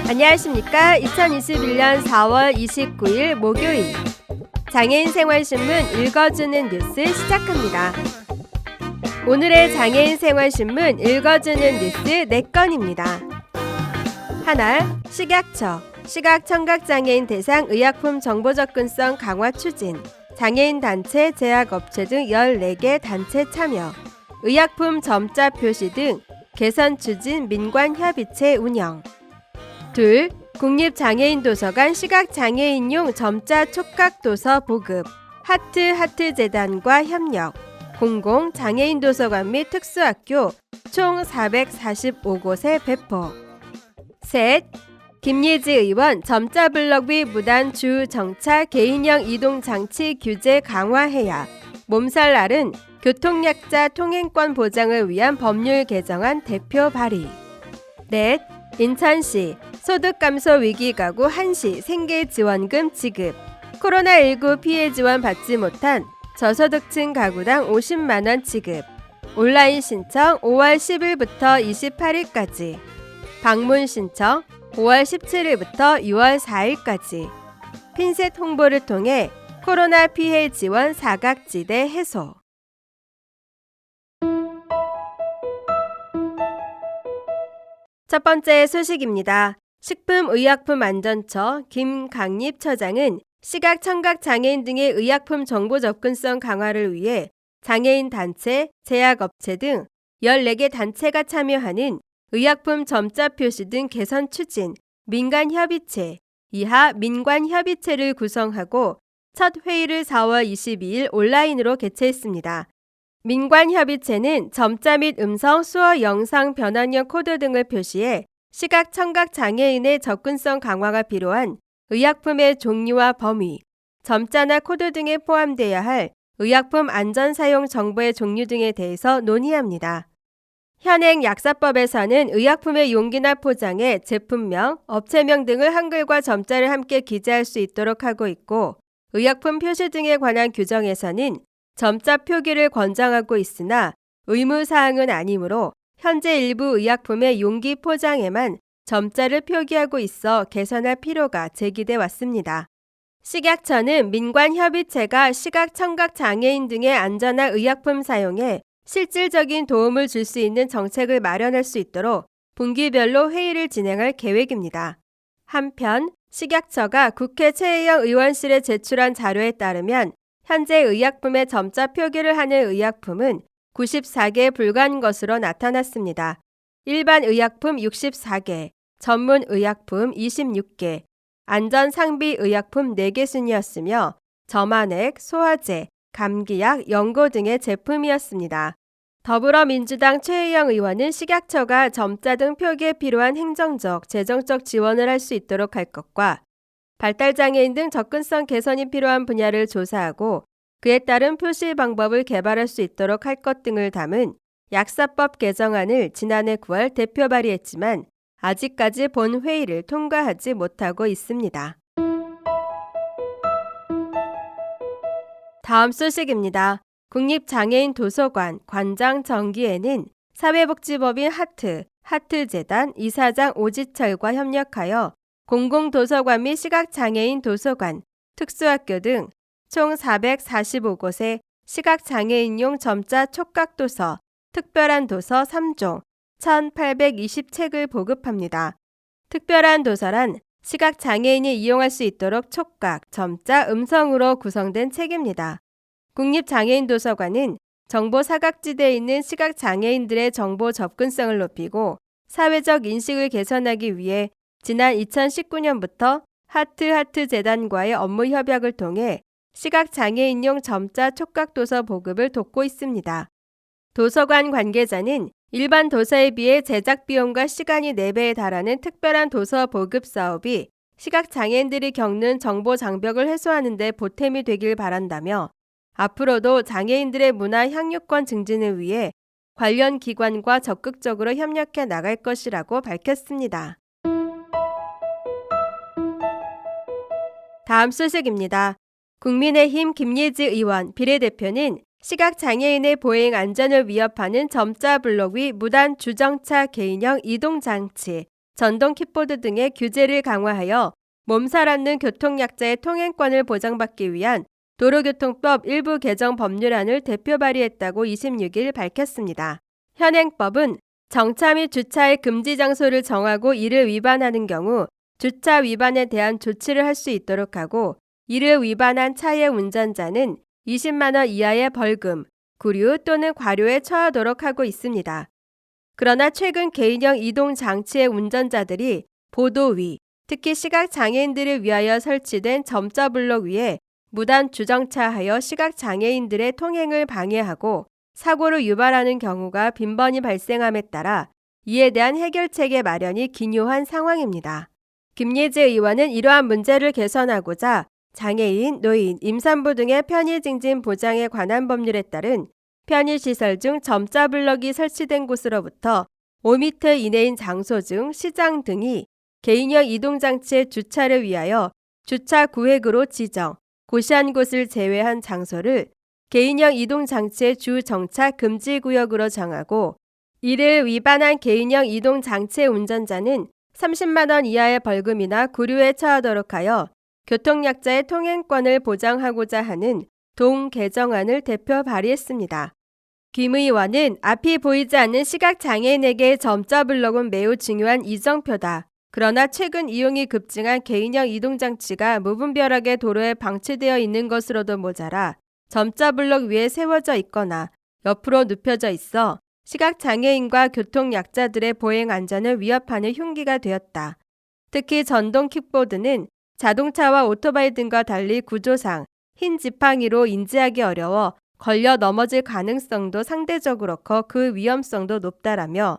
안녕하십니까. 2021년 4월 29일 목요일 장애인 생활신문 읽어주는 뉴스 시작합니다. 오늘의 장애인 생활신문 읽어주는 뉴스 4건입니다. 하나, 식약처 시각청각장애인 대상 의약품 정보 접근성 강화 추진, 장애인 단체, 제약업체 등 14개 단체 참여, 의약품 점자 표시 등 개선 추진 민관협의체 운영. 둘, 국립장애인도서관 시각장애인용 점자 촉각도서 보급, 하트재단과 협력, 공공장애인도서관 및 특수학교 총 445곳에 배포. 셋, 김예지 의원 점자 블럭 위 무단 주정차 개인형 이동장치 규제 강화해야 몸살 날은 교통약자 통행권 보장을 위한 법률 개정안 대표 발의. 넷, 인천시 소득 감소 위기 가구 한시 생계 지원금 지급, 코로나19 피해 지원 받지 못한 저소득층 가구당 50만 원 지급, 온라인 신청 5월 10일부터 28일까지, 방문 신청 5월 17일부터 6월 4일까지, 핀셋 홍보를 통해 코로나 피해 지원 사각지대 해소. 첫 번째 소식입니다. 식품의약품안전처 김강립 처장은 시각청각장애인 등의 의약품 정보 접근성 강화를 위해 장애인 단체, 제약업체 등 14개 단체가 참여하는 의약품 점자 표시 등 개선 추진 민간협의체, 이하 민관협의체를 구성하고 첫 회의를 4월 22일 온라인으로 개최했습니다. 민관협의체는 점자 및 음성, 수어, 영상, 변환형 코드 등을 표시해 시각청각장애인의 접근성 강화가 필요한 의약품의 종류와 범위, 점자나 코드 등에 포함되어야 할 의약품 안전사용 정보의 종류 등에 대해서 논의합니다. 현행 약사법에서는 의약품의 용기나 포장에 제품명, 업체명 등을 한글과 점자를 함께 기재할 수 있도록 하고 있고, 의약품 표시 등에 관한 규정에서는 점자 표기를 권장하고 있으나 의무사항은 아니므로 현재 일부 의약품의 용기 포장에만 점자를 표기하고 있어 개선할 필요가 제기돼 왔습니다. 식약처는 민관협의체가 시각청각장애인 등의 안전한 의약품 사용에 실질적인 도움을 줄 수 있는 정책을 마련할 수 있도록 분기별로 회의를 진행할 계획입니다. 한편 식약처가 국회 최혜영 의원실에 제출한 자료에 따르면 현재 의약품의 점자 표기를 하는 의약품은 94개에 불과한 것으로 나타났습니다. 일반 의약품 64개, 전문 의약품 26개, 안전상비 의약품 4개 순이었으며 점안액, 소화제, 감기약, 연고 등의 제품이었습니다. 더불어민주당 최혜영 의원은 식약처가 점자 등 표기에 필요한 행정적, 재정적 지원을 할 수 있도록 할 것과 발달장애인 등 접근성 개선이 필요한 분야를 조사하고 그에 따른 표시 방법을 개발할 수 있도록 할 것 등을 담은 약사법 개정안을 지난해 9월 대표 발의했지만 아직까지 본 회의를 통과하지 못하고 있습니다. 다음 소식입니다. 국립장애인도서관 관장 정기에는 사회복지법인 하트재단 이사장 오지철과 협력하여 공공도서관 및 시각장애인 도서관, 특수학교 등 총 445곳에 시각장애인용 점자 촉각도서, 특별한 도서 3종, 1,820책을 보급합니다. 특별한 도서란 시각장애인이 이용할 수 있도록 촉각, 점자, 음성으로 구성된 책입니다. 국립장애인도서관은 정보 사각지대에 있는 시각장애인들의 정보 접근성을 높이고 사회적 인식을 개선하기 위해 지난 2019년부터 하트재단과의 업무 협약을 통해 시각장애인용 점자 촉각도서 보급을 돕고 있습니다. 도서관 관계자는 일반 도서에 비해 제작 비용과 시간이 4배에 달하는 특별한 도서 보급 사업이 시각장애인들이 겪는 정보 장벽을 해소하는 데 보탬이 되길 바란다며 앞으로도 장애인들의 문화 향유권 증진을 위해 관련 기관과 적극적으로 협력해 나갈 것이라고 밝혔습니다. 다음 소식입니다. 국민의힘 김예지 의원 비례대표는 시각장애인의 보행 안전을 위협하는 점자 블록 위 무단 주정차 개인형 이동장치 전동 킥보드 등의 규제를 강화하여 몸살 앓는 교통약자의 통행권을 보장받기 위한 도로교통법 일부 개정 법률안을 대표 발의했다고 26일 밝혔습니다. 현행법은 정차 및 주차의 금지 장소를 정하고 이를 위반하는 경우 주차 위반에 대한 조치를 할 수 있도록 하고, 이를 위반한 차의 운전자는 20만 원 이하의 벌금, 구류 또는 과료에 처하도록 하고 있습니다. 그러나 최근 개인형 이동 장치의 운전자들이 보도 위, 특히 시각장애인들을 위하여 설치된 점자 블록 위에 무단 주정차하여 시각장애인들의 통행을 방해하고 사고를 유발하는 경우가 빈번히 발생함에 따라 이에 대한 해결책의 마련이 기묘한 상황입니다. 김예재 의원은 이러한 문제를 개선하고자 장애인, 노인, 임산부 등의 편의 증진 보장에 관한 법률에 따른 편의시설 중 점자 블럭이 설치된 곳으로부터 5m 이내인 장소 중 시장 등이 개인형 이동장치의 주차를 위하여 주차 구획으로 지정, 고시한 곳을 제외한 장소를 개인형 이동장치의 주 정차 금지 구역으로 정하고, 이를 위반한 개인형 이동장치의 운전자는 30만 원 이하의 벌금이나 구류에 처하도록 하여 교통약자의 통행권을 보장하고자 하는 동 개정안을 대표 발의했습니다. 김 의원은 앞이 보이지 않는 시각장애인에게 점자 블럭은 매우 중요한 이정표다. 그러나 최근 이용이 급증한 개인형 이동장치가 무분별하게 도로에 방치되어 있는 것으로도 모자라 점자 블럭 위에 세워져 있거나 옆으로 눕혀져 있어 시각장애인과 교통약자들의 보행 안전을 위협하는 흉기가 되었다. 특히 전동 킥보드는 자동차와 오토바이 등과 달리 구조상 흰 지팡이로 인지하기 어려워 걸려 넘어질 가능성도 상대적으로 커 그 위험성도 높다라며,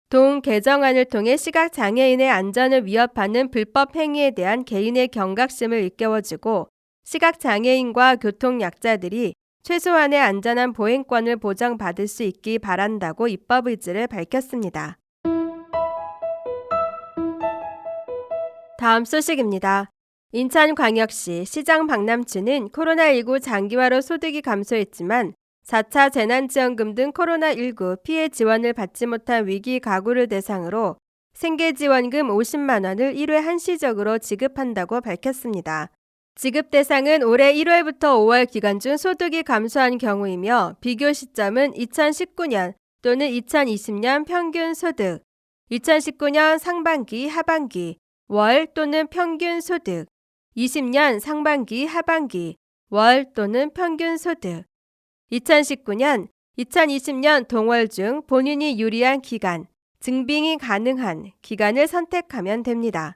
동 개정안을 통해 시각장애인의 안전을 위협하는 불법 행위에 대한 개인의 경각심을 일깨워주고 시각장애인과 교통약자들이 최소한의 안전한 보행권을 보장받을 수 있기 바란다고 입법 의지를 밝혔습니다. 다음 소식입니다. 인천광역시 시장 박남춘은 코로나19 장기화로 소득이 감소했지만 4차 재난지원금 등 코로나19 피해 지원을 받지 못한 위기 가구를 대상으로 생계지원금 50만 원을 1회 한시적으로 지급한다고 밝혔습니다. 지급 대상은 올해 1월부터 5월 기간 중 소득이 감소한 경우이며 비교 시점은 2019년 또는 2020년 평균 소득, 2019년 상반기, 하반기, 월 또는 평균 소득, 20년 상반기, 하반기, 월 또는 평균 소득, 2019년, 2020년 동월 중 본인이 유리한 기간, 증빙이 가능한 기간을 선택하면 됩니다.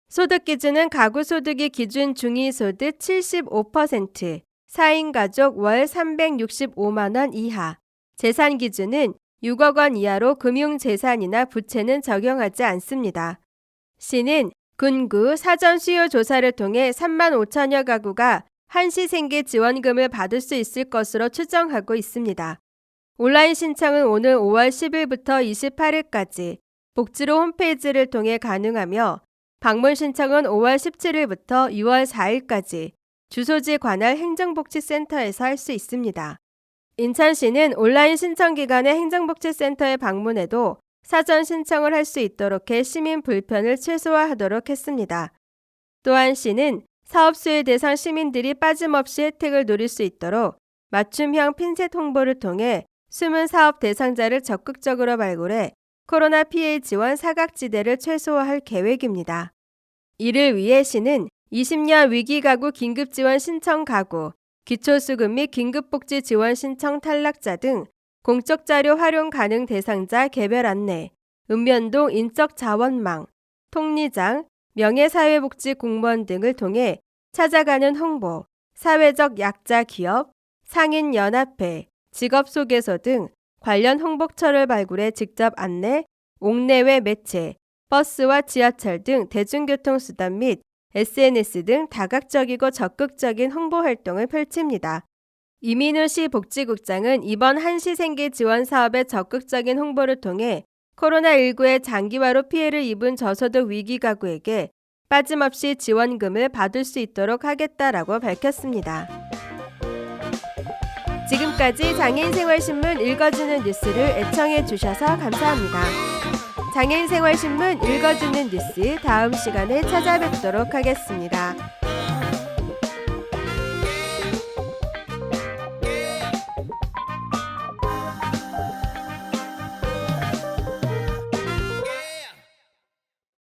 소득 기준은 가구 소득이 기준 중위소득 75%, 4인 가족 월 365만 원 이하, 재산 기준은 6억 원 이하로 금융재산이나 부채는 적용하지 않습니다. 시는 군구 사전 수요 조사를 통해 3만 5천여 가구가 한시생계 지원금을 받을 수 있을 것으로 추정하고 있습니다. 온라인 신청은 오늘 5월 10일부터 28일까지 복지로 홈페이지를 통해 가능하며 방문 신청은 5월 17일부터 6월 4일까지 주소지 관할 행정복지센터에서 할 수 있습니다. 인천시는 온라인 신청 기간에 행정복지센터에 방문해도 사전 신청을 할 수 있도록 해 시민 불편을 최소화하도록 했습니다. 또한 시는 사업 수혜 대상 시민들이 빠짐없이 혜택을 누릴 수 있도록 맞춤형 핀셋 홍보를 통해 숨은 사업 대상자를 적극적으로 발굴해 코로나 피해 지원 사각지대를 최소화할 계획입니다. 이를 위해 시는 20년 위기가구 긴급지원 신청 가구, 기초수급 및 긴급복지 지원 신청 탈락자 등 공적 자료 활용 가능 대상자 개별 안내, 읍면동 인적자원망, 통리장, 명예사회복지 공무원 등을 통해 찾아가는 홍보, 사회적 약자 기업, 상인연합회, 직업소개서 등 관련 홍보처를 발굴해 직접 안내, 옥내외 매체, 버스와 지하철 등 대중교통수단 및 SNS 등 다각적이고 적극적인 홍보 활동을 펼칩니다. 이민우 시 복지국장은 이번 한시생계 지원 사업의 적극적인 홍보를 통해 코로나19의 장기화로 피해를 입은 저소득 위기가구에게 빠짐없이 지원금을 받을 수 있도록 하겠다라고 밝혔습니다. 지금까지 장애인생활신문 읽어주는 뉴스를 애청해 주셔서 감사합니다. 장애인생활신문 읽어주는 뉴스 다음 시간에 찾아뵙도록 하겠습니다.